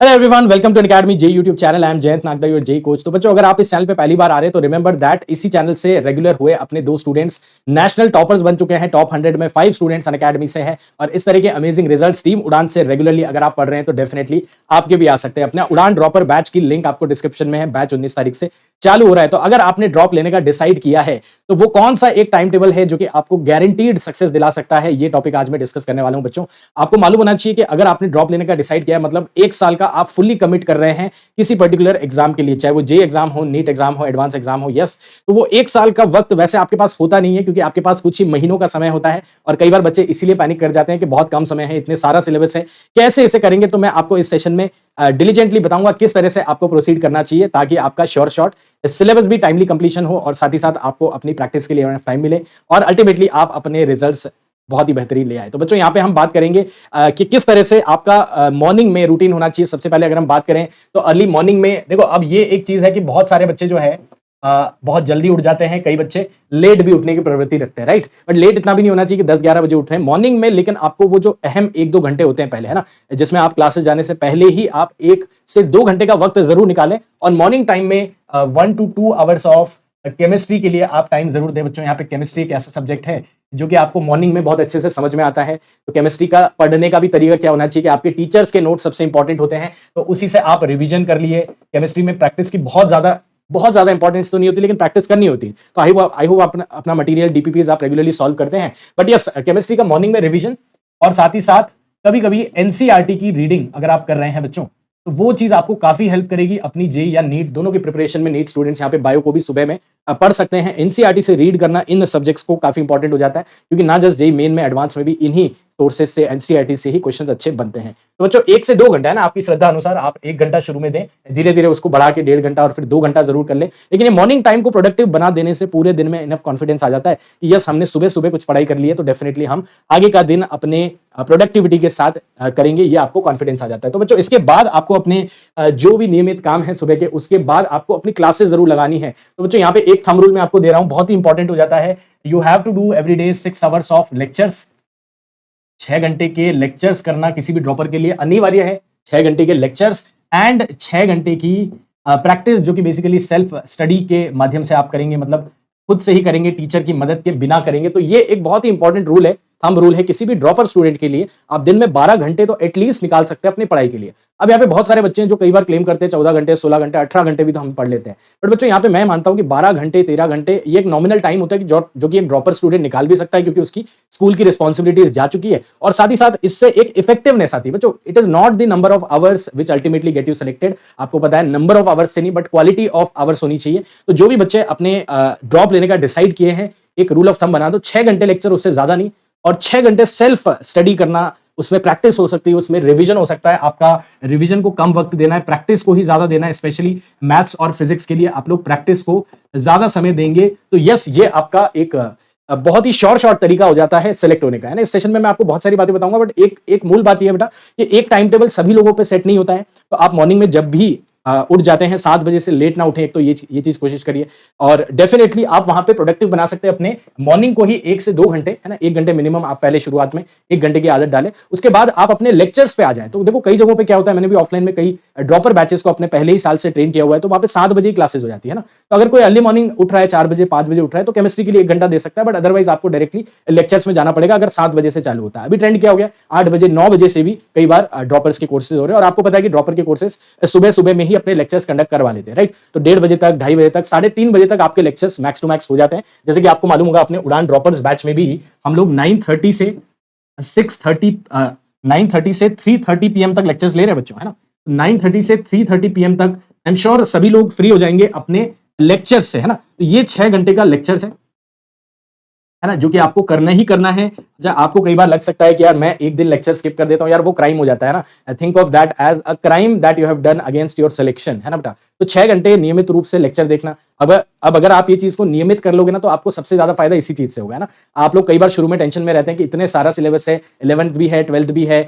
Hello everyone, welcome to Academy J YouTube channel. I am Jayant Nagda, your J coach. तो बच्चों, अगर आप इस चैनल पे पहली बार आ रहे हैं तो रिमेंबर दैट इसी चैनल से रेगुलर हुए अपने दो स्टूडेंट्स नेशनल टॉपर्स बन चुके हैं। टॉप 100 में 5 स्टूडेंट्स अकेडमी से हैं और इस तरह के अमेजिंग रिजल्ट्स टीम उड़ान से रेगुलरली अगर आप पढ़ रहे हैं तो डेफिनेटली आपके भी आ सकते हैं। अपना उड़ान ड्रॉपर बैच की लिंक आपको डिस्क्रिप्शन में है। बैच 19 तारीख से चालू हो रहा है। तो अगर आपने ड्रॉप लेने का डिसाइड किया है तो वो कौन सा एक टाइम टेबल है जो कि आपको गारंटीड सक्सेस दिला सकता है, ये टॉपिक आज मैं डिस्कस करने वाला हूं। बच्चों, आपको मालूम होना चाहिए कि अगर आपने ड्रॉप लेने का डिसाइड किया है मतलब 1 साल का आप फुल्ली कमिट कर रहे हैं किसी पर्टिकुलर एग्जाम के लिए, चाहे वो जे एग्जाम हो, नीट एग्जाम हो, एडवांस एग्जाम हो। यस, तो वो 1 साल का वक्त वैसे आपके पास होता नहीं है क्योंकि आपके पास कुछ ही महीनों का समय होता है और कई बार बच्चे इसीलिए पैनिक कर जाते हैं कि बहुत कम समय है, इतने सारा सिलेबस है, कैसे इसे करेंगे। तो मैं आपको इस सेशन में डिलीजेंटली बताऊंगा किस तरह से आपको प्रोसीड करना चाहिए ताकि आपका श्योर शॉट सिलेबस भी टाइमली कंप्लीशन हो और साथ ही साथ आपको अपनी प्रैक्टिस के लिए टाइम मिले और अल्टीमेटली आप अपने रिजल्ट्स बहुत ही बेहतरीन ले आए। तो बच्चों, यहाँ पे हम बात करेंगे कि किस तरह से आपका मॉर्निंग में रूटीन होना चाहिए। सबसे पहले अगर हम बात करें तो अर्ली मॉर्निंग में देखो, अब ये एक चीज है कि बहुत सारे बच्चे जो है बहुत जल्दी उठ जाते हैं, कई बच्चे लेट भी उठने की प्रवृत्ति रखते हैं, राइट। बट लेट इतना भी नहीं होना चाहिए कि 10-11 बजे उठ रहे हैं मॉर्निंग में, लेकिन आपको वो जो अहम 1-2 घंटे होते हैं पहले, है ना, जिसमें आप क्लासेस जाने से पहले ही आप 1 से 2 घंटे का वक्त जरूर निकालें और मॉर्निंग टाइम में 1 to 2 आवर्स ऑफ केमिस्ट्री के लिए आप टाइम जरूर दें। बच्चों, यहाँ पे केमिस्ट्री एक ऐसा सब्जेक्ट है जो कि आपको मॉर्निंग में बहुत अच्छे से समझ में आता है। तो केमिस्ट्री का पढ़ने का भी तरीका क्या होना चाहिए कि आपके टीचर्स के नोट्स सबसे इंपॉर्टेंट होते हैं, तो उसी से आप रिवीजन कर लिए। केमिस्ट्री में प्रैक्टिस की बहुत ज्यादा इंपॉर्टेंस तो नहीं होती, लेकिन प्रैक्टिस करनी होती है। तो आई होप अपना मटेरियल डीपीपीज आप रेगुलरली सॉल्व करते हैं। बट यस, केमिस्ट्री का मॉर्निंग में रिवीजन और साथ ही साथ कभी कभी एनसीईआरटी की रीडिंग अगर आप कर रहे हैं बच्चों, तो वो चीज आपको काफी हेल्प करेगी अपनी जेई या नीट दोनों की प्रिपरेशन में। नीट स्टूडेंट्स यहाँ पे बायो को भी सुबह में पढ़ सकते हैं। एनसीईआरटी से रीड करना इन सब्जेक्ट्स को काफी इंपॉर्टेंट हो जाता है क्योंकि ना जस्ट जेई मेन में, एडवांस में भी इन्हीं सोर्सेज से, एनसीईआरटी से ही क्वेश्चंस अच्छे बनते हैं। तो बच्चों, 1 से 2 घंटा है ना, आपकी श्रद्धा अनुसार आप 1 घंटा शुरू में दें, धीरे धीरे उसको बढ़ा के 1.5 घंटा और फिर 2 घंटा जरूर कर लें। लेकिन ये मॉर्निंग टाइम को प्रोडक्टिव बना देने से पूरे दिन में इनफ कॉन्फिडेंस आ जाता है कि यस, हमने सुबह सुबह कुछ पढ़ाई कर ली है तो डेफिनेटली हम आगे का दिन अपने प्रोडक्टिविटी के साथ करेंगे, ये आपको कॉन्फिडेंस आ जाता है। तो बच्चों, इसके बाद आपको अपने जो भी नियमित काम है सुबह के, उसके बाद आपको अपनी क्लासेस जरूर लगानी है। तो बच्चों, यहाँ पे एक थंब रूल मैं आपको दे रहा हूं, बहुत ही इंपॉर्टेंट हो जाता है। You have to do every day 6 hours of lectures. 6 घंटे के लेक्चर्स करना किसी भी ड्रॉपर के लिए अनिवार्य है। 6 घंटे के लेक्चर्स एंड 6 घंटे की प्रैक्टिस, जो कि बेसिकली सेल्फ स्टडी के माध्यम से आप करेंगे, मतलब खुद से ही करेंगे, टीचर की मदद के बिना करेंगे। तो ये एक बहुत ही इंपॉर्टेंट रूल है, थंब रूल है किसी भी ड्रॉपर स्टूडेंट के लिए। आप दिन में 12 घंटे तो एटलीस्ट निकाल सकते हैं अपनी पढ़ाई के लिए। अब यहाँ पे बहुत सारे बच्चे हैं जो कई बार क्लेम करते हैं 14 घंटे, 16 घंटे, 18 घंटे भी तो हम पढ़ लेते हैं। बट बच्चों, यहाँ पे मैं मानता हूँ कि 12 घंटे, 13 घंटे ये एक नॉमिनल टाइम होता है कि जो कि एक ड्रॉपर स्टूडेंट निकाल भी सकता है क्योंकि उसकी स्कूल की रिस्पॉन्सिबिलिटीज जा चुकी है और साथ ही साथ इससे एक इफेक्टिवनेस आती है। बच्चों, it is not the number of hours which ultimately gate you selected. आपको पता है नंबर ऑफ आवर्स से नहीं बट क्वालिटी ऑफ आवर्स होनी चाहिए। तो जो भी बच्चे अपने ड्रॉप लेने का डिसाइड किए हैं, एक रूल ऑफ थंब बना दो, 6 घंटे लेक्चर, उससे ज्यादा नहीं, और 6 घंटे सेल्फ स्टडी करना। उसमें प्रैक्टिस हो सकती है, उसमें रिवीजन हो सकता है। आपका रिवीजन को कम वक्त देना है, प्रैक्टिस को ही ज्यादा देना है। स्पेशली मैथ्स और फिजिक्स के लिए आप लोग प्रैक्टिस को ज्यादा समय देंगे तो यस, ये आपका एक बहुत ही शॉर्ट तरीका हो जाता है सेलेक्ट होने का, है ना। इस सेशन में मैं आपको बहुत सारी बातें बताऊंगा बट एक मूल बात यह है बेटा कि एक टाइम टेबल सभी लोगों पे सेट नहीं होता है। तो आप मॉर्निंग में जब भी उठ जाते हैं 7 बजे से लेट ना उठें, एक तो ये चीज कोशिश करिए और डेफिनेटली आप वहां पे प्रोडक्टिव बना सकते हैं अपने मॉर्निंग को ही 1 से 2 घंटे, है ना। 1 घंटे मिनिमम आप पहले शुरुआत में 1 घंटे की आदत डालें, उसके बाद आप अपने लेक्चर्स पे आ जाएं। तो देखो, कई जगहों पे क्या होता है, मैंने भी ऑफलाइन में कई ड्रॉपर बैचेस को अपने पहले ही साल से ट्रेन किया हुआ है, तो वहां पे 7 बजे ही क्लासेस हो जाती है ना। तो अगर कोई अर्ली मॉर्निंग उठ रहा है 4 बजे, 5 बजे उठ रहा है तो केमिस्ट्री के लिए 1 घंटा दे सकता है, बट अदरवाइज आपको डायरेक्टली लेक्चर्स में जाना पड़ेगा अगर 7 बजे से चालू होता है। अभी ट्रेंड क्या हो गया, 8 बजे, 9 बजे से भी कई बार ड्रॉपर्स के कोर्सेज हो रहे हैं और आपको पता है कि ड्रॉपर के कोर्सेज सुबह सुबह में ही अपने लेक्चर्स कंडक्ट करवा लेते हैं, राइट। तो 1:30 बजे तक, 2:30 बजे तक, 3:30 बजे तक आपके लेक्चर्स मैक्स टू मैक्स हो जाते हैं। जैसे कि आपको मालूम होगा, अपने उड़ान ड्रॉपर्स बैच में भी हम लोग 9:30 से 3:30 पीएम तक लेक्चर्स ले रहे हैं बच्चों, है ना। 9:30 से 3:30 पीएम तक आई एम श्योर सभी लोग फ्री हो जाएंगे अपने लेक्चर से, है ना। तो ये 6 घंटे का लेक्चर्स है ना, जो कि आपको करना ही करना है। आपको कई बार लग सकता है कि यार मैं एक दिन लेक्चर स्किप कर देता हूं, यार वो क्राइम हो जाता है ना। Think of that as a crime that you have done against your selection, है ना बेटा। तो 6 घंटे नियमित रूप से लेक्चर देखना। अब अगर आप ये चीज को नियमित कर लोगे ना तो आपको सबसे ज्यादा फायदा इसी चीज से होगा, है ना। आप लोग कई बार शुरू में टेंशन में रहते हैं कि इतने सारा सिलेबस है, 11th भी है, 12th भी है,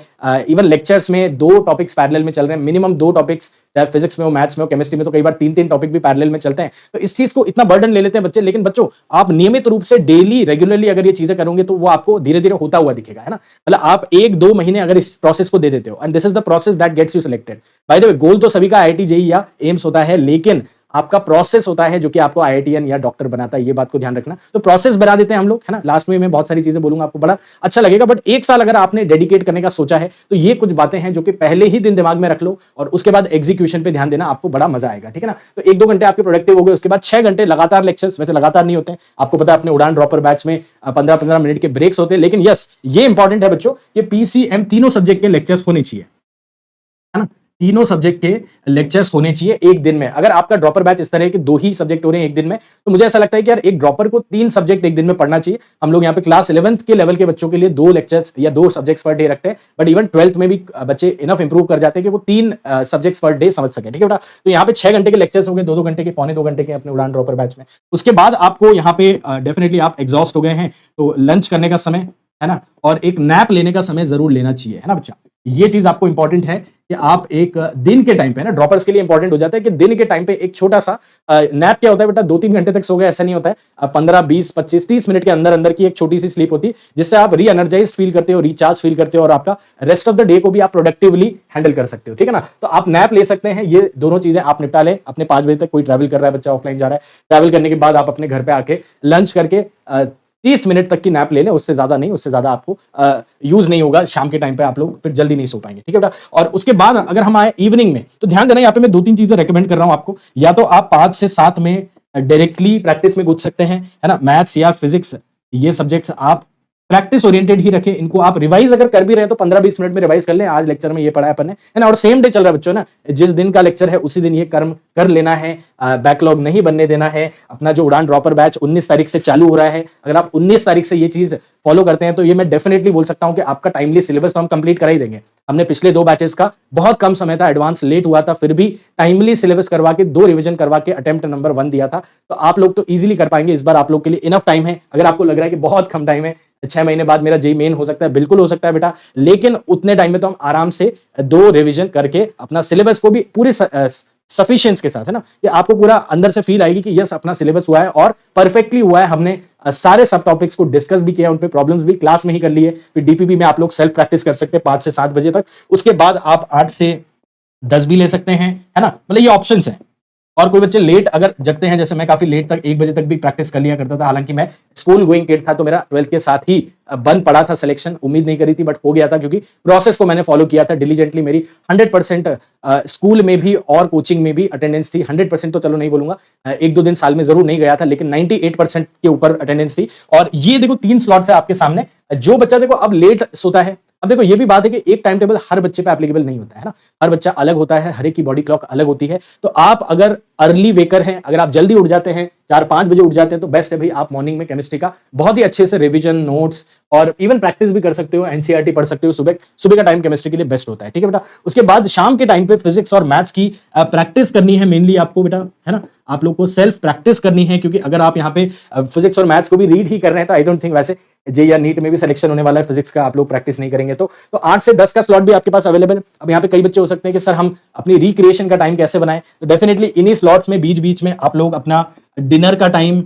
इवन लेक्चर्स में 2 टॉपिक्स पैरेलल में चल रहे हैं, मिनिमम 2 टॉपिक्स, चाहे फिजिक्स में हो, मैथ्स में हो, केमिस्ट्री में, तो कई बार 3-3 टॉपिक भी पैरेलल में चलते हैं। तो इस चीज को इतना बर्डन ले लेते हैं बच्चे। लेकिन बच्चों, आप नियमित रूप से डेली रेगुलरली अगर ये चीजें करोगे तो वो आपको धीरे धीरे होता हुआ दिखेगा, है ना। मतलब आप 1-2 महीने अगर इस प्रोसेस को दे देते हो, and this is the process that gets you selected. By the way, goal तो सभी का आईआईटी जेईई या एम्स होता है, लेकिन आपका प्रोसेस होता है जो कि आपको आईआईटीएन या डॉक्टर बनाता है, ये बात को ध्यान रखना। तो प्रोसेस बना देते हैं हम लोग, है ना। लास्ट में मैं बहुत सारी चीजें बोलूंगा, आपको बड़ा अच्छा लगेगा। बट 1 साल अगर आपने डेडिकेट करने का सोचा है तो ये कुछ बातें हैं जो कि पहले ही दिन दिमाग में रख लो, और उसके बाद एग्जीक्यूशन पे ध्यान देना, आपको बड़ा मजा आएगा, ठीक है ना। तो 1-2 घंटे आपके प्रोडक्टिव हो गए, उसके बाद 6 घंटे लगातार लेक्चर्स, वैसे लगातार नहीं होते हैं, आपको पता है अपने उड़ान ड्रॉपर बैच में 15-15 मिनट के ब्रेक्स होते हैं, लेकिन यस, ये इंपॉर्टेंट है बच्चों कि पीसीएम तीनों सब्जेक्ट के लेक्चर्स होने चाहिए, है ना। तीनों सब्जेक्ट के लेक्चर्स होने चाहिए एक दिन में। अगर आपका ड्रॉपर बैच इस तरह के 2 ही सब्जेक्ट हो रहे हैं एक दिन में, तो मुझे ऐसा लगता है कि यार एक ड्रॉपर को 3 सब्जेक्ट एक दिन में पढ़ना चाहिए। हम लोग यहाँ पे क्लास 11th के लेवल के बच्चों के लिए 2 लेक्चर्स या 2 सब्जेक्ट्स पर डे रखते हैं, बट इवन 12th में भी बच्चे इनफ इंप्रूव कर जाते हैं कि वो 3 सब्जेक्ट्स पर डे समझ सके, ठीक है बेटा। तो यहाँ पे 6 घंटे के लेक्चर्स हो गए, 2-2 घंटे के, पौने 2 घंटे के अपने उड़ान ड्रॉपर बैच में। उसके बाद आपको यहाँ पे डेफिनेटली आप एग्जॉस्ट हो गए हैं, तो लंच करने का समय, है ना, और एक नैप लेने का समय जरूर लेना चाहिए, है ना बच्चा। ये चीज आपको इंपॉर्टेंट है कि आप एक दिन के टाइम पे, ना, ड्रॉपर्स के लिए इंपॉर्टेंट हो जाता है कि दिन के टाइम पे एक छोटा सा नैप, क्या होता है बेटा, 2-3 घंटे तक सो गए ऐसा नहीं होता है। 15, 20, 25, 30 मिनट के अंदर अंदर की एक छोटी सी स्लीप होती है, जिससे आप री एनर्जाइज फील करते हो, रिचार्ज फील करते हो, और आपका रेस्ट ऑफ द डे को भी आप प्रोडक्टिवली हैंडल कर सकते हो, ठीक है ना। तो आप नैप ले सकते हैं, ये दोनों चीजें आप निपटा ले अपने 5 बजे तक। कोई ट्रैवल कर रहा है, बच्चा ऑफलाइन जा रहा है, ट्रैवल करने के बाद आप अपने घर पे आके लंच करके 30 मिनट तक की नैप ले लें, उससे ज्यादा नहीं, उससे ज्यादा आपको यूज नहीं होगा शाम के टाइम पे, आप लोग फिर जल्दी नहीं सो पाएंगे, ठीक है बेटा। और उसके बाद अगर हम आए इवनिंग में, तो ध्यान देना, यहाँ पे मैं 2-3 चीजें रेकमेंड कर रहा हूं आपको। या तो आप 5 से 7 में डायरेक्टली प्रैक्टिस में घुस सकते हैं, है ना। मैथ्स या फिजिक्स, ये सब्जेक्ट्स आप प्रैक्टिस ओरिएंटेड ही रखें। इनको आप रिवाइज अगर कर भी रहे हैं तो 15-20 मिनट में रिवाइज कर लें, आज लेक्चर में ये पढ़ा है अपन ने, है ना। और सेम डे चल रहा है बच्चों, ना, जिस दिन का लेक्चर है उसी दिन ये कर्म कर लेना है, बैकलॉग नहीं बनने देना है। अपना जो उड़ान ड्रॉपर बैच 19 तारीख से चालू हो रहा है, अगर आप 19 तारीख से ये चीज फॉलो करते हैं तो ये मैं डेफिनेटली बोल सकता हूं कि आपका टाइमली सिलेबस तो हम कंप्लीट करा ही देंगे। हमने पिछले 2 बैचेस का बहुत कम समय था, एडवांस लेट हुआ था, फिर भी टाइमली सिलेबस करवा के 2 रिवीजन करवा के अटेम्प्ट नंबर 1 दिया था। तो आप लोग तो इजीली कर पाएंगे। इस बार आप लोग के लिए इनफ टाइम है। अगर आपको लग रहा है कि बहुत कम टाइम है, 6 महीने बाद मेरा जेईई मेन हो सकता है, बिल्कुल हो सकता है बेटा, लेकिन उतने टाइम में तो हम आराम से 2 रिवीजन करके अपना सिलेबस को भी पूरे सफिशिएंस के साथ, है ना, ये आपको पूरा अंदर से फील आएगी कि यस, अपना सिलेबस हुआ है और परफेक्टली हुआ है। हमने सारे सब टॉपिक्स को डिस्कस भी किया, उन पे प्रॉब्लम्स भी क्लास में ही कर लिए। फिर डीपीपी में आप लोग सेल्फ प्रैक्टिस कर सकते हैं 5 से 7 बजे तक। उसके बाद आप 8 से 10 भी ले सकते हैं, है ना। मतलब ये ऑप्शंस हैं। और कोई बच्चे लेट अगर जगते हैं, जैसे मैं काफी लेट तक 1 बजे तक भी प्रैक्टिस कर लिया करता था, हालांकि मैं स्कूल गोइंग किड था, तो मेरा 12th के साथ ही बन पड़ा था सिलेक्शन। उम्मीद नहीं करी थी बट हो गया था, क्योंकि प्रोसेस को मैंने फॉलो किया था डिलीजेंटली। मेरी 100% स्कूल में भी और कोचिंग में भी अटेंडेंस थी। 100% तो चलो नहीं बोलूंगा, 1-2 दिन साल में जरूर नहीं गया था, लेकिन 98% के ऊपर अटेंडेंस थी। और ये देखो 3 स्लॉट्स है आपके सामने। जो बच्चा देखो अब लेट सोता है, अब देखो ये भी बात है कि एक टाइम टेबल हर बच्चे पे एप्लीकेबल नहीं होता है ना, हर बच्चा अलग होता है, हर एक की बॉडी क्लॉक अलग होती है। तो आप अगर अर्ली वेकर हैं, अगर आप जल्दी उठ जाते हैं, 4-5 बजे उठ जाते हैं, तो बेस्ट है भाई, आप मॉर्निंग में केमिस्ट्री का बहुत ही अच्छे से रिवीजन, नोट्स और इवन प्रैक्टिस भी कर सकते हो, एनसीईआरटी पढ़ सकते हो। सुबह का टाइम केमिस्ट्री के लिए बेस्ट होता है, ठीक है बेटा। उसके बाद शाम के टाइम पे फिजिक्स और मैथ्स की प्रैक्टिस करनी है मेनली आपको बेटा, है ना। आप लोग को सेल्फ प्रैक्टिस करनी है, क्योंकि अगर आप यहाँ पे फिजिक्स और मैथ्स को भी रीड ही कर रहे हैं तो आई डोंट थिंक वैसे जे या नीट में भी सिलेक्शन होने वाला है फिजिक्स का, आप लोग प्रैक्टिस नहीं करेंगे तो 8 से 10 का स्लॉट भी आपके पास अवेलेबल है। अब यहाँ पे कई बच्चे हो सकते हैं कि सर हम अपनी रिक्रिएशन का टाइम कैसे बनाएं, तो डेफिनेटली इन्हीं स्लॉट्स में बीच बीच में आप लोग अपना डिनर का टाइम,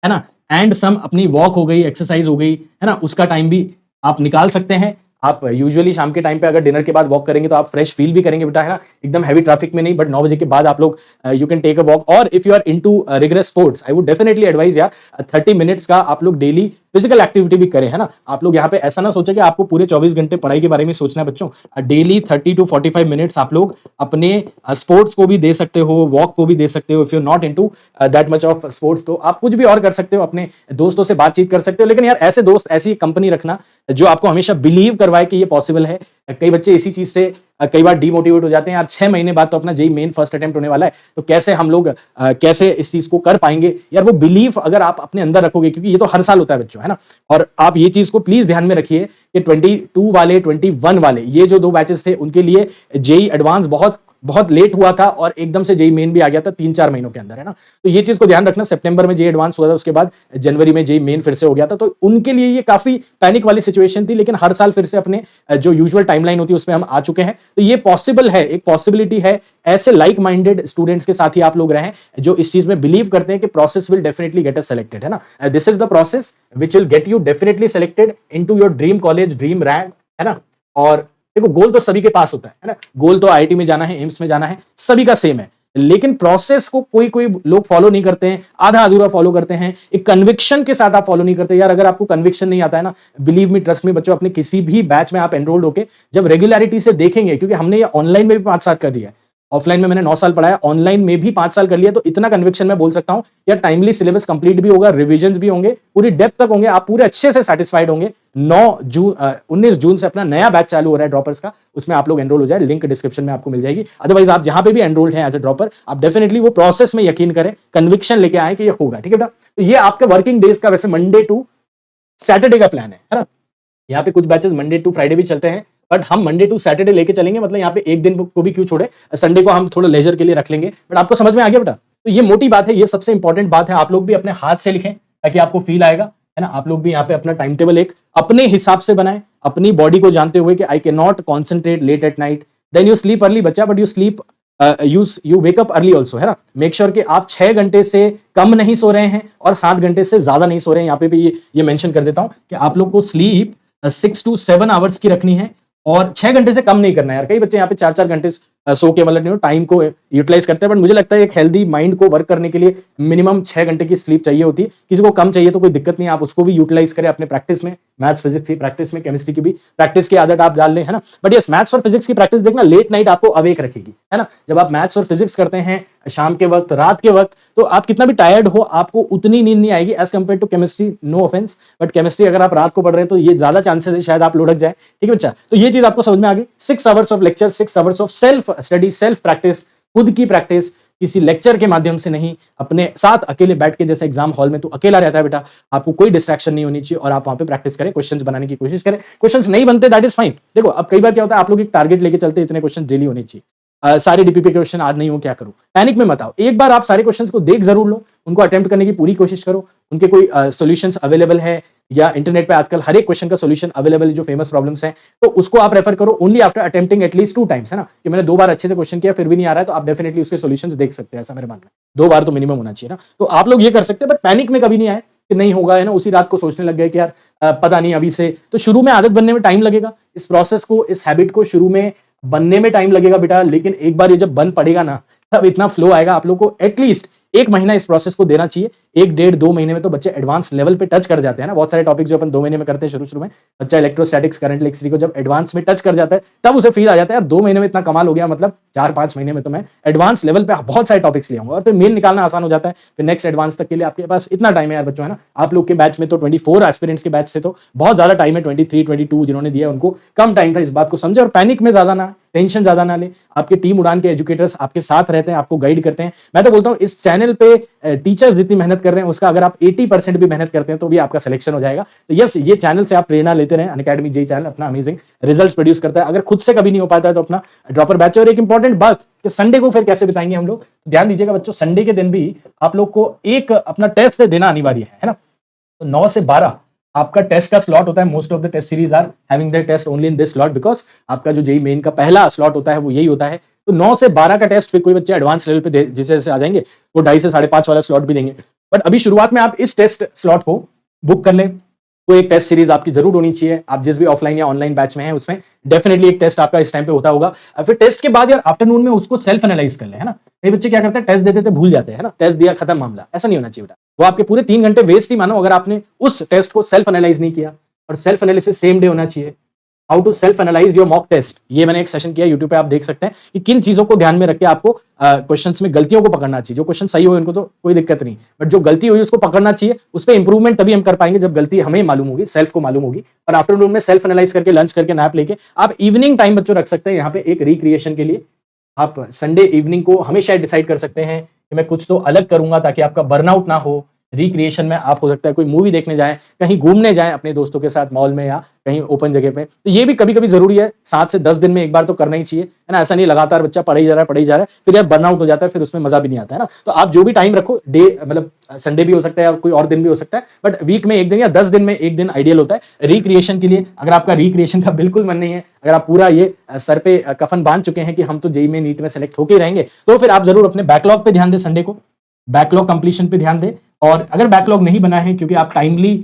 है ना, एंड सम अपनी वॉक हो गई, एक्सरसाइज हो गई, है ना, उसका टाइम भी आप निकाल सकते हैं। आप यूजुअली शाम के टाइम पे अगर डिनर के बाद वॉक करेंगे तो आप फ्रेश फील भी करेंगे बेटा, है ना, एकदम हैवी ट्रैफिक में नहीं, बट 9 बजे के बाद आप लोग you can take a walk. और if you are into rigorous sports, I would definitely advise यार 30 मिनट्स का आप लोग डेली फिजिकल एक्टिविटी भी करें, है ना। आप लोग यहाँ पे ऐसा ना सोचे कि आपको पूरे 24 घंटे पढ़ाई के बारे में सोचना है बच्चों। डेली 30 to 45 मिनट्स आप लोग अपने स्पोर्ट्स को भी दे सकते हो, वॉक को भी दे सकते हो। If you not into that much of sports, तो आप कुछ भी और कर सकते हो, अपने दोस्तों से बातचीत कर सकते हो। लेकिन यार ऐसे दोस्त, ऐसी कंपनी रखना जो आपको हमेशा बिलीव करवाए कि ये पॉसिबल है। कई बच्चे इसी चीज से कई बार डीमोटिवेट हो जाते हैं, यार 6 महीने बाद तो अपना जेईई मेन फर्स्ट अटेम्प्ट होने वाला है, तो कैसे हम लोग कैसे इस चीज को कर पाएंगे। यार वो बिलीफ अगर आप अपने अंदर रखोगे, क्योंकि ये तो हर साल होता है बच्चों, है ना, और आप ये चीज को प्लीज ध्यान में रखिए कि 22 वाले 21 वाले ये जो 2 बैचेस थे उनके लिए जेईई एडवांस बहुत लेट हुआ था और एकदम से जेईई मेन भी आ गया था 3-4 महीनों के अंदर, है ना। तो ये चीज को ध्यान रखना। सितंबर में जेईई एडवांस हुआ था, उसके बाद जनवरी में जेईई मेन फिर से हो गया था, तो उनके लिए ये काफी पैनिक वाली सिचुएशन थी। लेकिन हर साल फिर से अपने जो यूजुअल टाइमलाइन होती है उसमें हम आ चुके हैं। तो ये पॉसिबल है, एक पॉसिबिलिटी है, ऐसे लाइक माइंडेड स्टूडेंट्स के साथ ही आप लोग रहें जो इस चीज में बिलीव करते हैं कि process will definitely get us selected, है ना। This is the process which will get you definitely selected into your dream college, dream rank, है ना। और देखो गोल तो सभी के पास होता है ना, गोल तो आईआईटी में जाना है, एम्स में जाना है, सभी का सेम है, लेकिन प्रोसेस को कोई कोई लोग फॉलो नहीं करते हैं, आधा अधूरा फॉलो करते हैं, एक कन्विक्शन के साथ आप फॉलो नहीं करते। यार अगर आपको कन्विक्शन नहीं आता है ना, बिलीव मी, ट्रस्ट मी बच्चों, अपने किसी भी बैच में आप एनरोल्ड होके जब रेगुलरिटी से देखेंगे, क्योंकि हमने ये ऑनलाइन में भी 5 साल कर लिया है, ऑफलाइन में मैंने 9 साल पढ़ाया, ऑनलाइन में भी 5 साल कर लिया, तो इतना कन्विक्शन मैं बोल सकता हूं यार टाइमली सिलेबस कंप्लीट भी होगा, रिविजन्स भी होंगे, पूरी डेप्थ तक होंगे, आप पूरे अच्छे से सेटिस्फाइड होंगे। 19 जून से अपना नया बैच चालू हो रहा है ड्रॉपर्स का, उसमें आप लोग एनरोल हो जाए, लिंक डिस्क्रिप्शन में आपको मिल जाएगी। अदरवाइज आप जहां पे भी एनरोल्ड हैं एज ए ड्रॉपर, आप डेफिनेटली वो प्रोसेस में यकीन करें, कन्विक्शन लेके आए कि ये होगा, ठीक है बेटा। तो ये आपके वर्किंग डेज का वैसे मंडे टू सैटरडे का प्लान है ना। यहाँ पे कुछ बैचेस मंडे टू फ्राइडे भी चलते हैं, बट हम मंडे टू सैटरडे लेके चलेंगे, मतलब यहाँ पे एक दिन को भी क्यों छोड़े, संडे को हम थोड़ा लेजर के लिए रख लेंगे। बट आपको समझ में आ गया बेटा, तो ये मोटी बात है, ये सबसे इंपॉर्टेंट बात है। आप लोग भी अपने हाथ से लिखें ताकि आपको फील आएगा, है ना। आप लोग भी यहाँ पे अपना टाइम टेबल एक अपने हिसाब से बनाएं, अपनी बॉडी को जानते हुए कि I can not concentrate late at night, then you sleep early बच्चा, but you sleep you wake up early also, है ना। मेक श्योर कि आप 6 घंटे से कम नहीं सो रहे हैं और 7 घंटे से ज्यादा नहीं सो रहे हैं। यहाँ पे भी ये मेंशन कर देता हूं कि आप लोग को स्लीप 6 to 7 आवर्स की रखनी है और 6 घंटे से कम नहीं करना है। यार कई बच्चे यहाँ पे 4-4 घंटे सो के मतलब टाइम को यूटिलाइज करते हैं, बट मुझे लगता है एक हेल्दी माइंड को वर्क करने के लिए मिनिमम 6 घंटे की स्लीप चाहिए होती है। किसी को कम चाहिए तो कोई दिक्कत नहीं, आप उसको भी यूटिलाइज करें अपने प्रैक्टिस में, मैथ्स फिजिक्स की प्रैक्टिस में, केमिस्ट्री की भी प्रैक्टिस की आदत आप डाल लें, है ना। बट यस, मैथ्स और फिजिक्स की प्रैक्टिस देखना लेट नाइट आपको अवेक रखेगी, है ना। जब आप मैथ्स और फिजिक्स करते हैं शाम के वक्त, रात के वक्त, तो आप कितना भी टायर्ड हो आपको उतनी नींद नहीं आएगी as compare to chemistry, no offence, but chemistry अगर आप रात को पढ़ रहे हैं तो ये ज्यादा चांसेस है शायद आप लुढ़क जाए, ठीक है बच्चा। तो ये चीज आपको समझ में आ गई। 6 hours of lecture, 6 hours of self study, self practice, खुद की प्रैक्टिस, किसी लेक्चर के माध्यम से नहीं, अपने साथ अकेले बैठ के, जैसे एग्जाम हॉल में तो अकेला रहता है बेटा, आपको कोई डिस्ट्रैक्शन नहीं होनी चाहिए और आप वहां पे प्रैक्टिस करें, क्वेश्चंस बनाने की कोशिश करें। क्वेश्चंस नहीं बनते दैट इज फाइन। देखो अब कई बार क्या होता है, आप लोग एक टारगेट लेके चलते इतने क्वेश्चन डेली होने चाहिए, सारे डीपीपी क्वेश्चन आज नहीं हो क्या करूं, पैनिक में मत आओ, एक बार आप सारे क्वेश्चंस को देख जरूर लो, उनको अटेम्प्ट करने की पूरी कोशिश करो, उनके कोई सॉल्यूशंस अवेलेबल है या इंटरनेट पे आजकल हर एक क्वेश्चन का सॉल्यूशन अवेलेबल है, जो फेमस प्रॉब्लम्स हैं तो उसको आप रेफर करो only after attempting at least 2 times, है ना। कि मैंने 2 बार अच्छे से क्वेश्चन किया फिर भी नहीं आ रहा है, तो आप डेफिनेटली उसके सॉल्यूशंस देख सकते हैं, ऐसा मेरा मानना है। 2 बार तो मिनिमम होना चाहिए ना, तो आप लोग ये कर सकते हैं, बट पैनिक में कभी नहीं आए कि नहीं होगा, है ना। उसी रात को सोचने लग गए कि यार पता नहीं अभी से, तो शुरू में आदत बनने में टाइम लगेगा, इस प्रोसेस को, इस हैबिट को शुरू में बनने में टाइम लगेगा बेटा, लेकिन एक बार ये जब बन पड़ेगा ना, तब इतना फ्लो आएगा। आप लोग को एटलीस्ट 1 महीना इस प्रोसेस को देना चाहिए, 1-1.5-2 महीने में तो बच्चे एडवांस लेवल पे टच कर जाते हैं ना। बहुत सारे टॉपिक जो अपन 2 महीने में करते हैं शुरू में, बच्चा इलेक्ट्रोस्टैटिक्स, करंट इलेक्ट्रिसिटी को जब एडवांस में टच कर जाता है तब उसे फील आ जाता है यार 2 महीने में इतना कमाल हो गया, मतलब 4-5 महीने में तो मैं एडवांस लेवल पे बहुत सारे टॉपिक्स ले आऊंगा और फिर मेन निकालना आसान हो जाता है। फिर नेक्स्ट एडवांस तक के लिए आपके पास इतना टाइम है यार बच्चों, है ना। आप लोग के बैच में तो 24 एस्पिरेंट्स के बैच से तो बहुत ज्यादा टाइम है, 23-22 जिन्होंने दिया उनको कम टाइम था, इस बात को समझे और पैनिक में ज्यादा ना, टेंशन ज्यादा ना ले। आपके टीम उड़ान के एजुकेटर्स आपके साथ रहते हैं, आपको गाइड करते हैं। मैं तो बोलता हूं इस चैनल पे टीचर्स जितनी मेहनत कर रहे हैं उसका अगर आप 80% भी मेहनत करते हैं तो भी आपका सिलेक्शन हो जाएगा। तो यस, ये चैनल से आप प्रेरणा लेते रहें। अनअकैडमी जेईई चैनल अपना अमेजिंग रिजल्ट्स प्रोड्यूस करता है। अगर खुद से कभी नहीं हो पाता है तो अपना ड्रॉपर बैच। और एक इंपॉर्टेंट बात कि संडे को फिर कैसे बिताएंगे हम लोग, ध्यान दीजिएगा बच्चों, संडे के दिन भी आप लोग को एक अपना टेस्ट देना अनिवार्य है ना। तो 9 से 12 आपका टेस्ट का स्लॉट होता है। Most of the test series are having the test only in this slot, because आपका जो जेईई मेन का पहला स्लॉट होता है वो यही होता है। तो 9 से 12 का टेस्ट, फिर कोई बच्चे एडवांस लेवल पे जैसे आ जाएंगे वो 2.5 से 5.5 वाला स्लॉट भी देंगे। बट अभी शुरुआत में आप इस टेस्ट स्लॉट को बुक कर लें, तो एक टेस्ट सीरीज आपकी जरूर होनी चाहिए। आप जिस भी ऑफलाइन या ऑनलाइन बैच में हैं उसमें डेफिनेटली एक टेस्ट आपका इस टाइम पे होता होगा। फिर टेस्ट के बाद यार आफ्टरनून में उसको सेल्फ एनालाइज कर ले, है ना। कई बच्चे क्या करते हैं, टेस्ट देते थे भूल जाते हैं, है ना, टेस्ट दिया खत्म मामला, ऐसा नहीं होना चाहिए बेटा। वो आपके पूरे 3 घंटे वेस्ट ही मानो अगर आपने उस टेस्ट को सेल्फ एनालाइज नहीं किया। और सेल्फ एनालिसिस सेम डे होना चाहिए। How to self analyse your mock test, ये मैंने एक सेशन किया यूट्यूब पे, आप देख सकते हैं कि किन चीजों को ध्यान में रख के आपको क्वेश्चंस में गलतियों को पकड़ना चाहिए। जो क्वेश्चन सही हो उनको तो कोई दिक्कत नहीं, बट जो गलती हुई उसको पकड़ना चाहिए। उस पर इंप्रूवमेंट तभी हम कर पाएंगे जब गलती हमें मालूम होगी, सेल्फ को मालूम होगी। और आफ्टरनून में सेल्फ एनालाइज करके, लंच करके, नैप लेके आप इवनिंग टाइम बच्चों रख सकते हैं यहाँ पे एक रिक्रिएशन के लिए। आप संडे इवनिंग को हमेशा डिसाइड कर सकते हैं कि मैं कुछ तो अलग करूंगा ताकि आपका बर्नआउट ना हो, रिक्रिएशन में आप हो सकता है कोई मूवी देखने जाएं, कहीं घूमने जाएं अपने दोस्तों के साथ मॉल में या कहीं ओपन जगह पे, तो ये भी कभी कभी जरूरी है। 7 से 10 दिन में एक बार तो करना ही चाहिए, है ना। ऐसा नहीं लगातार बच्चा पढ़ ही जा रहा है, पढ़ ही जा रहा है, फिर यार बर्नआउट हो जाता है, फिर उसमें मजा भी नहीं आता है ना। तो आप जो भी टाइम रखो, डे मतलब संडे भी हो सकता है और कोई और दिन भी हो सकता है, बट वीक में एक दिन या 10 दिन में एक दिन आइडियल होता है रिक्रिएशन के लिए। अगर आपका रिक्रिएशन का बिल्कुल मन नहीं है, अगर आप पूरा ये सर पे कफन बांध चुके हैं कि हम तो जेईई में नीट में सेलेक्ट होके ही रहेंगे, तो फिर आप जरूर अपने बैकलॉग पे ध्यान दें, संडे को बैकलॉग कंप्लीशन पे ध्यान दें। और अगर बैकलॉग नहीं बना है क्योंकि आप टाइमली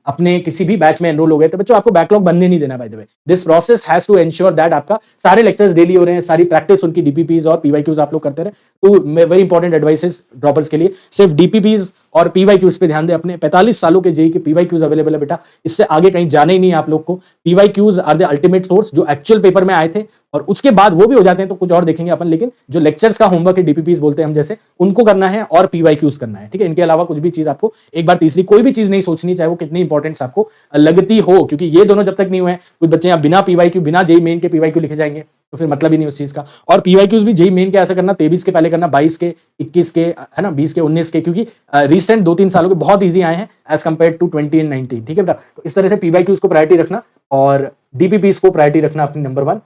अपने किसी भी बैच में एनरोल हो गए, तो बच्चों आपको बैकलॉग बनने नहीं देना। By the way, this process has to ensure that आपका सारे लेक्चर्स डेली हो रहे हैं, सारी प्रैक्टिस उनकी डीपीपीज और पीवाईक्यूज आप लोग करते रहे। तो वेरी इंपॉर्टेंट एडवाइसेस ड्रॉपर्स के लिए, सिर्फ डीपीपीज और पीवाईक्यूज पे ध्यान दें। अपने 45 सालों के जेईई के पीवाईक्यूज अवेलेबल है बेटा, इससे आगे कहीं जाने ही नहीं है आप लोग को। PYQs are the ultimate source, जो एक्चुअल पेपर में आए थे, और उसके बाद वो भी हो जाते हैं तो कुछ और देखेंगे अपन, लेकिन जो लेक्चर्स का होमवर्क है, डीपीपीज बोलते हैं हम जैसे, उनको करना है और पीवाईक्यूज करना है, ठीक है। इनके अलावा कुछ भी चीज आपको एक बार तीसरी कोई भी चीज नहीं सोचनी, चाहे वो कितनी इंपॉर्टेंस आपको लगती हो, क्योंकि ये दोनों जब तक नहीं हुए, कुछ बच्चे यहाँ बिना पीवाईक्यू, बिना जेईई मेन के पीवाईक्यू लिखे जाएंगे, तो फिर मतलब ही नहीं उस चीज का। और पीवाईक्यूज भी जेईई मेन के ऐसा करना 23 के पहले करना, 22 के, 21 के, है ना, 20 के, 19 के, क्योंकि रिसेंट 2-3 सालों के बहुत ईजी आए हैं एज कंपेयर टू 20 एंड 19, ठीक है बेटा। तो इस तरह से पीवाईक्यूज को प्रायोरिटी रखना और डीपीपीज को प्रायोरिटी रखना अपनी नंबर 1,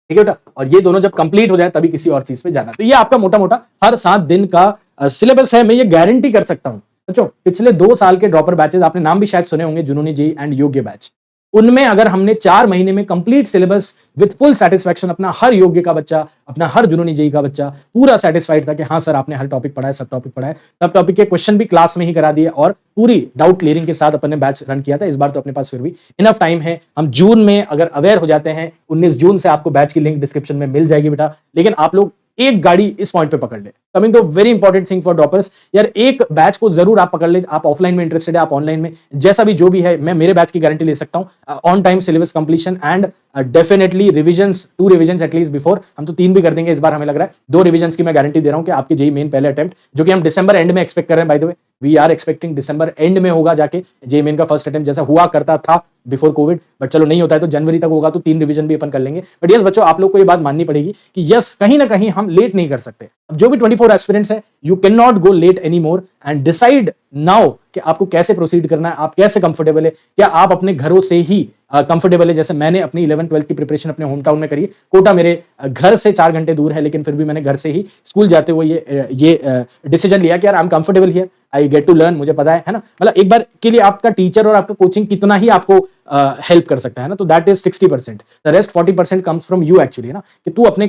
ठीक है बेटा। और ये दोनों जब कंप्लीट हो जाए तभी किसी और चीज पे जाना। तो ये आपका मोटा मोटा हर 7 दिन का सिलेबस है। मैं ये गारंटी कर सकता हूं बच्चों, पिछले 2 साल के ड्रॉपर बैचेस आपने नाम भी शायद सुने होंगे, जुनूनी जेईई एंड योग्य बैच, उनमें अगर हमने 4 महीने में complete syllabus with full satisfaction, अपना हर योग्य का बच्चा, अपना हर जुनूनी जेईई का बच्चा पूरा सेटिस्फाइड था कि हाँ सर आपने हर टॉपिक पढ़ा है, सब टॉपिक पढ़ा है, सब टॉपिक के क्वेश्चन भी क्लास में ही करा दिए और पूरी डाउट क्लियरिंग के साथ अपन ने बैच रन किया था। इस बार तो अपने पास फिर भी इनफ टाइम है। हम जून में अगर अवेयर हो जाते हैं, 19 जून से आपको बैच की लिंक डिस्क्रिप्शन में मिल जाएगी बेटा। लेकिन आप लोग एक गाड़ी इस पॉइंट पे पकड़ ले, coming to very important thing for droppers, यार एक बैच को जरूर आप पकड़ ले। आप ऑफलाइन में इंटरेस्टेड है, आप ऑनलाइन में, जैसा भी जो भी है, मैं मेरे बैच की गारंटी ले सकता हूं, on time syllabus completion and definitely revisions, 2 revisions at least before, हम तो 3 भी कर देंगे इस बार, हमें लग रहा है 2 रिविजन्स की मैं गारंटी दे रहा हूं कि आपके जेईई मेन पहले अटेम्प्ट, जो कि हम दिसंबर एंड में एक्सपेक्ट कर रहे हैं, by the way we are expecting December end में होगा जाके जेईई मेन का फर्स्ट अटेम्प्ट, जैसा हुआ करता था बिफोर कोविड, बट चलो नहीं होता है तो जनवरी तक होगा, तो 3 रिवीजन भी अपन कर लेंगे। बट यस बच्चों, आप लोग को ये बात माननी पड़ेगी कि यस कहीं ना कहीं हम लेट नहीं कर सकते। अब जो भी 24 एस्पिरेंट्स है, you can not go let any more and decide now कि आपको कैसे प्रोसीड करना है, आप कैसे कंफर्टेबल है, क्या आप अपने घरों से ही कंफर्टेबल है। जैसे मैंने अपनी 11th 12th की प्रिपरेशन अपने होम टाउन में करी, कोटा मेरे घर से 4 घंटे दूर है, लेकिन फिर भी मैंने घर से ही स्कूल जाते हुए ये डिसीजन लिया कि यार I am comfortable here, I get to learn, मुझे पता है ना। मतलब एक बार के लिए आपका टीचर और आपका कोचिंग कितना ही आपको हेल्प कर सकता है ना, तो that is 60%, the rest 40% comes from you actually, है ना, कि तू अपने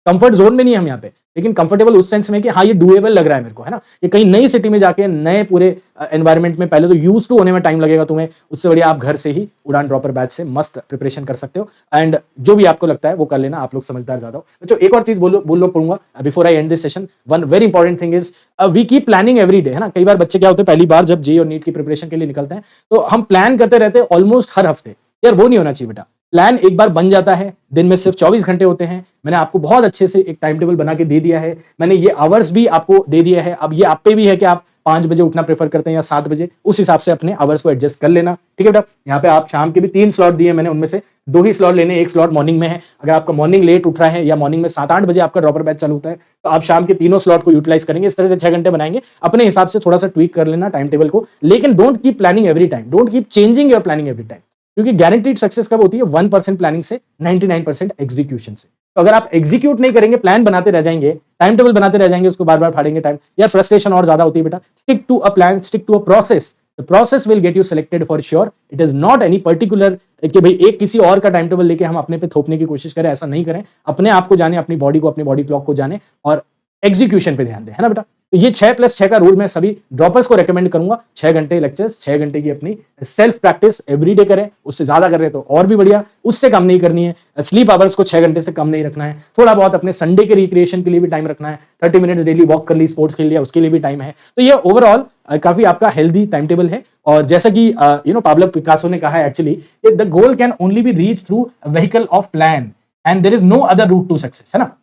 कंफर्ट जोन में नहीं है हम यहाँ पे, लेकिन कंफर्टेबल उस सेंस में कि हाँ ये डूएबल लग रहा है मेरे को, है ना, कि कहीं नई सिटी में जाके नए पूरे एनवायरनमेंट में पहले तो यूज टू होने में टाइम लगेगा तुम्हें, उससे बढ़िया आप घर से ही उड़ान ड्रॉपर बैच से मस्त प्रिपरेशन कर सकते हो। एंड जो भी आपको लगता है वो कर लेना, आप लोग समझदार ज्यादा हो। तो एक और चीज बोलना पड़ूंगा before I end this session, one very important thing is we keep planning every day, है ना। कई बार बच्चे क्या होते हैं, पहली बार जब जेईई और नीट की प्रिपरेशन के लिए निकलते हैं तो हम प्लान करते रहते हैं ऑलमोस्ट हर हफ्ते, यार वो नहीं होना चाहिए बेटा। प्लान एक बार बन जाता है, दिन में सिर्फ 24 घंटे होते हैं, मैंने आपको बहुत अच्छे से एक टाइम टेबल बना के दे दिया है, मैंने ये आवर्स भी आपको दे दिया है। अब ये आप पे भी है कि आप 5 बजे उठना प्रेफर करते हैं या 7 बजे, उस हिसाब से अपने आवर्स को एडजस्ट कर लेना, ठीक है बेटा। यहाँ पे आप शाम के भी 3 स्लॉट दिए मैंने, उनमें से 2 ही स्लॉट लेने, 1 स्लॉट मॉर्निंग में है। अगर आपका मॉर्निंग लेट उठ रहा है या मॉर्निंग में 7-8 बजे आपका ड्रॉपर बैच चालू होता है, तो आप शाम के तीनों स्लॉट को यूटिलाइज करेंगे। इस तरह से 6 घंटे बनाएंगे, अपने हिसाब से थोड़ा सा ट्वीक कर लेना टाइम टेबल को, लेकिन don't keep planning every time, don't keep changing your planning every time, क्योंकि गारंटीड सक्सेस कब होती है, 1% प्लानिंग से, 99% एग्जीक्यूशन से। तो अगर आप एग्जीक्यूट नहीं करेंगे, प्लान बनाते रह जाएंगे, टाइम टेबल बनाते रह जाएंगे, उसको बार बार फाड़ेंगे टाइम, यार फ्रस्ट्रेशन और ज्यादा होती है बेटा। Stick to a plan, stick to a process, the process will get you selected for sure. It is not any particular कि भाई एक किसी और का टाइम टेबल लेके हम अपने पे थोपने की कोशिश करें, ऐसा नहीं करें। अपने आप को जाने, अपनी बॉडी को, अपनी बॉडी क्लॉक को जाने और एग्जीक्यूशन पे ध्यान दें, है ना बेटा। तो ये 6+6 का रूल मैं सभी ड्रॉपर्स को रेकमेंड करूंगा। 6 घंटे लेक्चर्स, 6 घंटे की अपनी सेल्फ प्रैक्टिस एवरीडे करें, उससे ज्यादा कर रहे हैं तो और भी बढ़िया, उससे कम नहीं करनी है। स्लीप आवर्स को 6 घंटे से कम नहीं रखना है, थोड़ा बहुत अपने संडे के रिक्रिएशन के लिए भी टाइम रखना है, 30 मिनट्स डेली वॉक कर ली, स्पोर्ट्स खेल लिया, उसके लिए भी टाइम है। तो ये ओवरऑल काफी आपका हेल्दी टाइम टेबल है। और जैसा कि पाब्लो पिकासो ने कहा है actually, the goal can only be reach through vehicle of plan and there is no other route to success, है ना।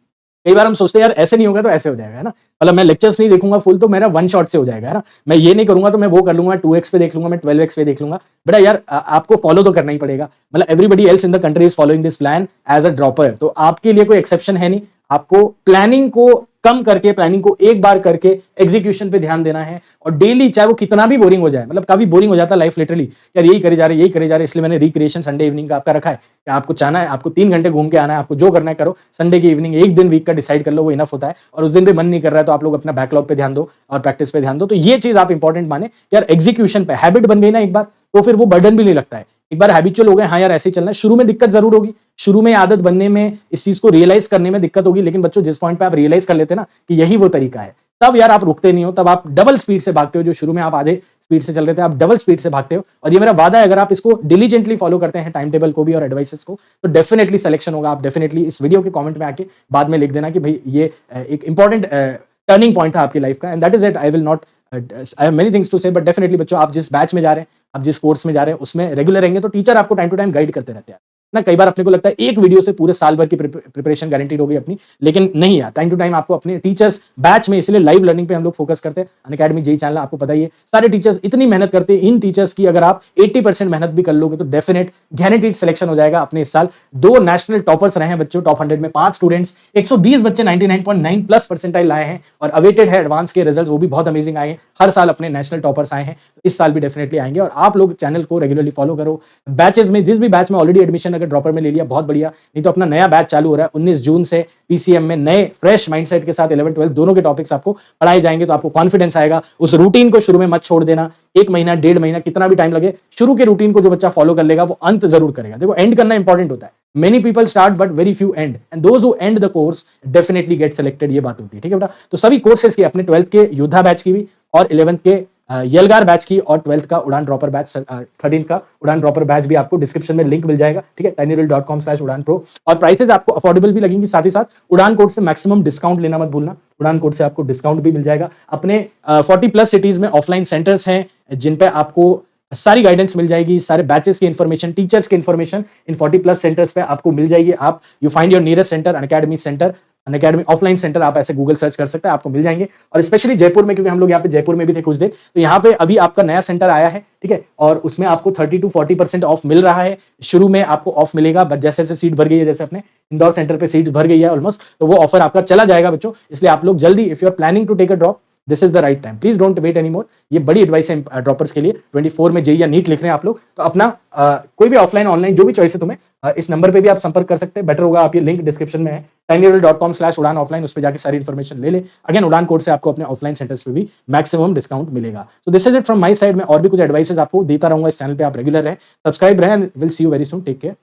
कई बार हम सोचते हैं यार ऐसे नहीं होगा तो ऐसे हो जाएगा, है ना, मतलब मैं लेक्चर्स नहीं देखूंगा फुल तो मेरा 1 शॉट से हो जाएगा, है ना, मैं ये नहीं करूंगा तो मैं वो कर लूंगा, 2x पे देख लूंगा, मैं 12x पे देख लूंगा। बेटा यार आपको फॉलो तो करना ही पड़ेगा, मतलब everybody else in the country is following this plan as a dropper, तो आपके लिए कोई एक्सेप्शन है नहीं। आपको प्लानिंग को कम करके, प्लानिंग को एक बार करके एग्जीक्यूशन पे ध्यान देना है। और डेली, चाहे वो कितना भी बोरिंग हो जाए, मतलब काफी बोरिंग हो जाता है लाइफ लिटरली, यार यही करे जा रहे, यही करे जा रहे, इसलिए मैंने रिक्रिएशन संडे इवनिंग का आपका रखा है कि आपको चाहना है, आपको 3 घंटे घूम के आना है, आपको जो करना है करो, संडे की इवनिंग एक दिन वीक का डिसाइड कर लो, वो इनफ होता है। और उस दिन भी मन नहीं कर रहा है तो आप लोग अपना बैकलॉग पे ध्यान दो और प्रैक्टिस पे ध्यान दो। तो ये चीज आप इंपॉर्टेंट माने, यार एग्जीक्यूशन पे हैबिट बन गई ना एक बार, तो फिर वो बर्डन भी नहीं लगता है। एक बार हैबिचुअल हो गए, हाँ यार ऐसे ही चलना है, शुरू में दिक्कत जरूर होगी, शुरू में आदत बनने में, इस चीज को रियलाइज करने में दिक्कत होगी, लेकिन बच्चों जिस पॉइंट पे आप रियलाइज कर लेते हैं ना कि यही वो तरीका है, तब यार आप रुकते नहीं हो, तब आप डबल स्पीड से भागते हो। जो शुरू में आप आधे स्पीड से चल रहे थे, आप डबल स्पीड से भागते हो। और ये मेरा वादा है, अगर आप इसको डिलीजेंटली फॉलो करते हैं, टाइम टेबल को भी और एडवाइसेस को, तो डेफिनेटली सिलेक्शन होगा। आप डेफिनेटली इस वीडियो के कमेंट में आके बाद में लिख देना कि भाई ये एक इंपॉर्टेंट टर्निंग पॉइंट था आपकी लाइफ का, and that is it. I will not, I have many things to say, but definitely बच्चों, आप जिस बैच में जा रहे हैं, आप जिस कोर्स में जा रहे हैं, उसमें रेगुलर रहेंगे तो टीचर आपको टाइम टू टाइम गाइड करते रहते हैं ना। कई बार अपने को लगता है एक वीडियो से पूरे साल भर की प्रिपरेशन गारंटीड होगी अपनी, लेकिन नहीं यार, टाइम टू टाइम आपको अपने टीचर्स बैच में, इसलिए लाइव लर्निंग पे हम लोग फोकस करते हैं। अनअकैडमी जेई चैनल आपको पता ही है, सारे टीचर्स इतनी मेहनत करते हैं। इन टीचर्स की अगर आप 80% मेहनत भी कर लोगे तो डेफिनेट गारंटीड सिलेक्शन हो जाएगा। अपने इस साल 2 नेशनल टॉपर्स रहे हैं बच्चों, टॉप 100 में 5 स्टूडेंट्स, 120 बच्चे 99.9 प्लस परसेंटाइल लाए हैं, और अवेटेड है एडवांस के रिजल्ट, वो भी बहुत अमेजिंग आए हैं। हर साल अपने नेशनल टॉपर्स आए हैं, तो इस साल भी डेफिनेटली आएंगे। और आप लोग चैनल को रेगुलरली फॉलो करो। बैचेस में, जिस भी बैच में ऑलरेडी एडमिशन अगर ड्रॉपर में ले लिया, बहुत बढ़िया, नहीं तो अपना नया बैच चालू हो रहा है 19 जून से पीसीएम में, नए फ्रेश माइंडसेट के साथ 11 12 दोनों के टॉपिक्स आपको पढ़ाए जाएंगे, तो आपको कॉन्फिडेंस आएगा। उस रूटीन को शुरू में मत छोड़ देना, 1 महीना 1.5 महीना कितना भी टाइम लगे, शुरू के रूटीन को जो बच्चा फॉलो कर लेगा वो अंत जरूर करेगा। देखो, एंड करना इंपॉर्टेंट होता है। Many people start but very few and, and those who and the course definitely get selected, ये बात होती है। ठीक है बेटा, तो सभी कोर्सेज की, अपने 12th के योद्धा बैच की भी, और 11th के यलगार बैच की, और 12th का उड़ान ड्रॉपर बैच, 13th का उड़ान ड्रॉपर बैच भी आपको डिस्क्रिप्शन में लिंक मिल जाएगा। ठीक है, tinyurl.com/udanpro, और प्राइसेस आपको अफोर्डेबल भी लगेंगी। साथ ही साथ उड़ान कोड से मैक्सिमम डिस्काउंट लेना मत भूलना, उड़ान कोड से आपको डिस्काउंट भी मिल जाएगा। अपने 40+ सिटीज में ऑफलाइन सेंटर्स हैं जिन पे आपको सारी गाइडेंस मिल जाएगी, सारे बैचेस की इंफॉर्मेशन, टीचर्स की इंफॉर्मेशन इन 40+ सेंटर्स पे आपको मिल जाएगी। आप you find your nearest centre, Unacademy centre, Unacademy offline centre, आप ऐसे गूगल सर्च कर सकते हैं, आपको मिल जाएंगे। और स्पेशली जयपुर में, क्योंकि हम लोग यहाँ पे जयपुर में भी थे कुछ देर, तो यहाँ पे अभी आपका नया सेंटर आया है। ठीक है, और उसमें आपको 30 to 40% ऑफ मिल रहा है। शुरू में आपको ऑफ मिलेगा, बट जैसे जैसे सीट भर गई है, जैसे अपने इंदौर सेंटर पे सीट भर गई है ऑलमोस्ट, तो वो ऑफर आपका चला जाएगा बच्चों। इसलिए आप लोग जल्दी, if you are planning to take a drop, this is the right time, please don't wait any more. ये बड़ी एडवाइस है ड्रॉपर्स के लिए। 24 में जेई या नीट लिख रहे हैं आप लोग, तो अपना कोई भी ऑफलाइन ऑनलाइन जो भी चॉइस है तुम्हें, इस नंबर पे भी आप संपर्क कर सकते हैं। बेटर होगा, आप ये लिंक डिस्क्रिप्शन में है, tinyurl.com/उड़ान ऑफलाइन, उस पर जाकर सारी इन्फॉर्मेशन ले ले। अगेन, उड़ान कोड से आपको अपने ऑफलाइन सेंटर्स पे भी मैक्सिमम डिस्काउंट मिलेगा। So this is it from my side. मैं और भी कुछ एडवाइसेस आपको देता रहूंगा इस चैनल पे, आप रेगुलर रहे, सब्सक्राइब रहे, and will see you very soon. Take care.